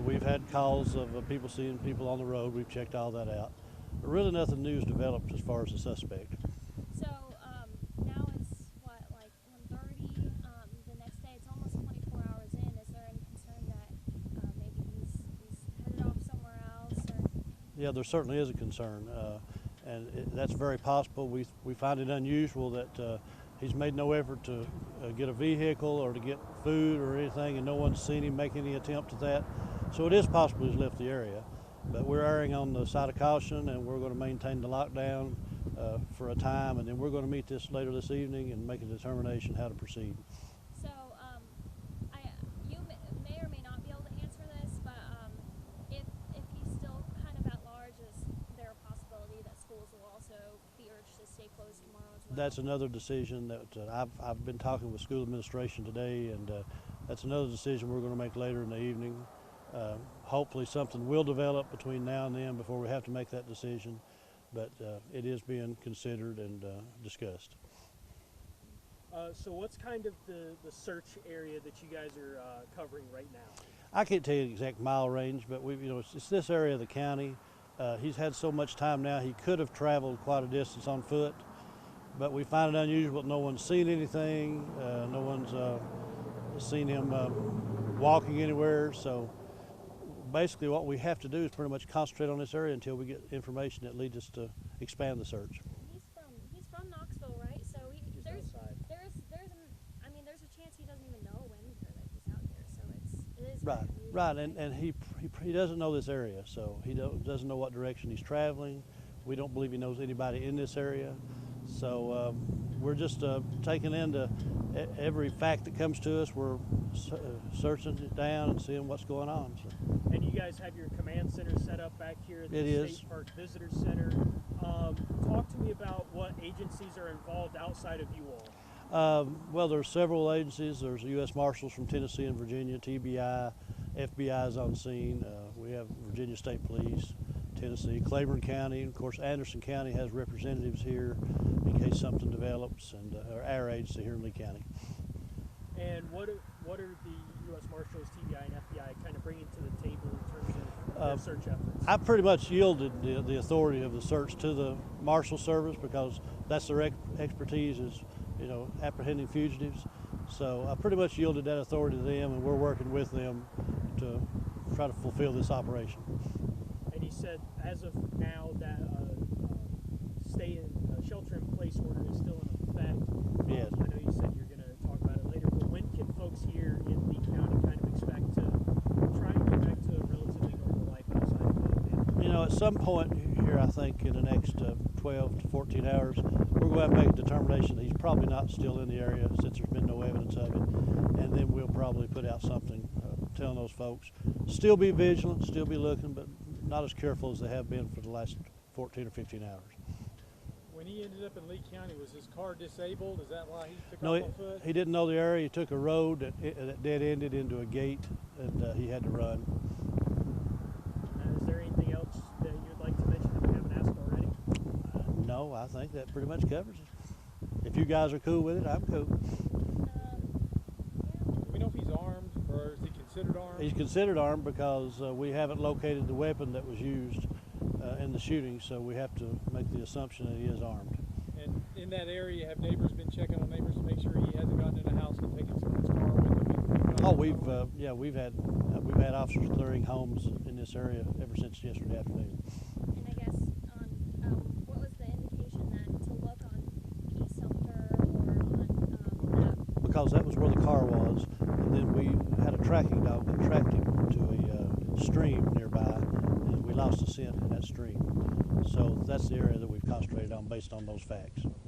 We've had calls of people seeing people on the road. We've checked all that out. But really nothing new's developed as far as the suspect. So now it's what, like 1:30? The next day, it's almost 24 hours in. Is there any concern that maybe he's headed off somewhere else? Or? Yeah, there certainly is a concern, and that's very possible. We find it unusual that he's made no effort to get a vehicle or to get food or anything, and no one's seen him make any attempt at that. So it is possible he's left the area, but we're erring on the side of caution, and we're going to maintain the lockdown for a time, and then we're going to meet later this evening and make a determination how to proceed. So you may or may not be able to answer this, but if he's still kind of at large, is there a possibility that schools will also be urged to stay closed tomorrow as well? That's another decision that I've been talking with school administration today, and that's another decision we're going to make later in the evening. Hopefully something will develop between now and then before we have to make that decision, but it is being considered and discussed. So what's kind of the search area that you guys are covering right now? I can't tell you the exact mile range, but it's this area of the county. He's had so much time now, he could have traveled quite a distance on foot, but we find it unusual that no one's seen anything, no one's seen him walking anywhere. So basically what we have to do is pretty much concentrate on this area until we get information that leads us to expand the search. He's from Knoxville, right? So there's a chance he doesn't even know when that he's out here. So it is Right, right, and he doesn't know this area, so he doesn't know what direction he's traveling. We don't believe he knows anybody in this area, so we're just taking into every fact that comes to us. We're searching it down and seeing what's going on. So. And you guys have your command center set up back here at the State Park Visitor Center. Talk to me about what agencies are involved outside of you all. Well, there's several agencies. There's U.S. Marshals from Tennessee and Virginia, TBI, FBI is on scene. We have Virginia State Police, Tennessee, Claiborne County, and of course Anderson County has representatives here in case something develops, and our agency here in Lee County. And what are the U.S. Marshals, TBI, and FBI kind of bringing to the table in terms of their search efforts? I pretty much yielded the authority of the search to the Marshal Service because that's their expertise is, apprehending fugitives. So I pretty much yielded that authority to them, and we're working with them to try to fulfill this operation. And he said, as of now, that shelter-in-place order is still in effect. Yes. I know you said you're going to talk about it later, but when can folks here in Lee County kind of expect to try and get back to a relatively normal life outside of COVID? At some point here, I think in the next 12 to 14 hours, we're going to make a determination that he's probably not still in the area since there's been no evidence of it, and then we'll probably put out something telling those folks, still be vigilant, still be looking, but not as careful as they have been for the last 14 or 15 hours. When he ended up in Lee County, was his car disabled? Is that why he took No, off on foot? he didn't know the area. He took a road that dead-ended into a gate, and he had to run. Is there anything else that you'd like to mention that we haven't asked already? No, I think that pretty much covers it. If you guys are cool with it, I'm cool. Do we know if he's armed, or is he considered armed? He's considered armed because we haven't located the weapon that was used in the shooting, so we have to make the assumption that he is armed. And in that area, have neighbors been checking on neighbors to make sure he hasn't gotten in the house and taken someone's car with him? Oh, we've had officers clearing homes in this area ever since yesterday afternoon. And I guess what was the indication that to look on East Sumter or on that? Because that was where the car was, and then we had a tracking dog that tracked him to a stream nearby, and we lost the scent in that stream. So that's the area that we've concentrated on based on those facts.